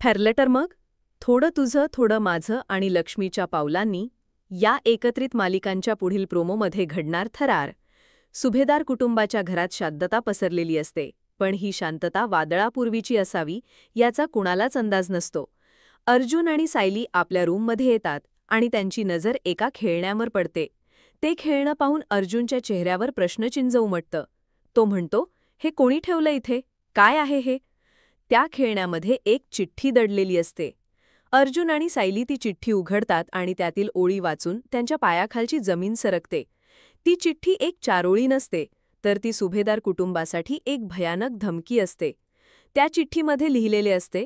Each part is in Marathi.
ठरलं तर मग थोडं तुझं थोडं माझं आणि लक्ष्मीच्या पावलांनी या एकत्रित मालिकांच्या पुढील प्रोमोमध्ये घडणार थरार. सुभेदार कुटुंबाच्या घरात शांतता पसरलेली असते, पण ही शांतता वादळापूर्वीची असावी याचा कुणालाच अंदाज नसतो. अर्जुन आणि सायली आपल्या रूममध्ये येतात आणि त्यांची नजर एका खेळण्यावर पडते. ते खेळणं पाहून अर्जुनच्या चेहऱ्यावर प्रश्नचिन्ह उमटतं. तो म्हणतो, हे कोणी ठेवलं इथे? काय आहे हे? त्या खेळण्यामध्ये एक चिठ्ठी दडलेली असते. अर्जुन आणि सायली ती चिठ्ठी उघडतात आणि त्यातील ओळी वाचून त्यांच्या पायाखालची जमीन सरकते. ती चिठ्ठी एक चारोळी नसते, तर ती सुभेदार कुटुंबासाठी एक भयानक धमकी असते. त्या चिठ्ठीमध्ये लिहिलेले असते,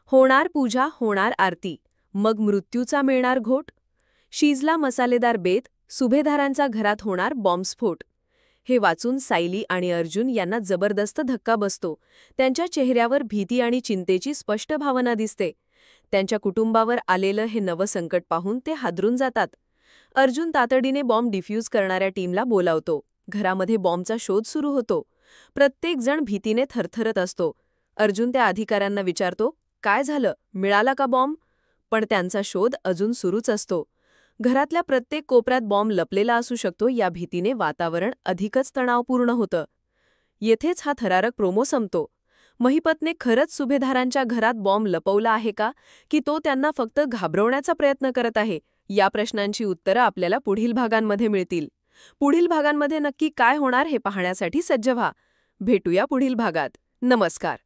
होणार पूजा, होणार आरती, मग मृत्यूचा मिळणार घोट. शिजला मसालेदार बेत, सुभेदारांचा घरात होणार बॉम्बस्फोट. हे वाचून सायली आणि अर्जुन यांना जबरदस्त धक्का बसतो. त्यांच्या चेहऱ्यावर भीती आणि चिंतेची स्पष्ट भावना दिसते. त्यांच्या कुटुंबावर आलेलं हे नवं संकट पाहून ते हादरून जातात. अर्जुन तातडीने बॉम्ब डिफ्यूज करणाऱ्या टीमला बोलावतो. घरामध्ये बॉम्बचा शोध सुरू होतो. प्रत्येक जण भीतीने थरथरत असतो. अर्जुन त्या अधिकाऱ्यांना विचारतो, काय झालं, मिळाला का बॉम्ब? पण त्यांचा शोध अजून सुरूच असतो. घरातल्या प्रत्येक कोपऱ्यात बॉम्ब लपलेला असू शकतो या भीतीने वातावरण अधिकच तणावपूर्ण होतं. येथेच हा थरारक प्रोमो संपतो. महिपतने खरंच सुभेदारांच्या घरात बॉम्ब लपवला आहे का, की तो त्यांना फक्त घाबरवण्याचा प्रयत्न करत आहे? या प्रश्नांची उत्तरं आपल्याला पुढील भागांमध्ये मिळतील. पुढील भागांमध्ये नक्की काय होणार हे पाहण्यासाठी सज्ज व्हा. भेटूया पुढील भागात. नमस्कार.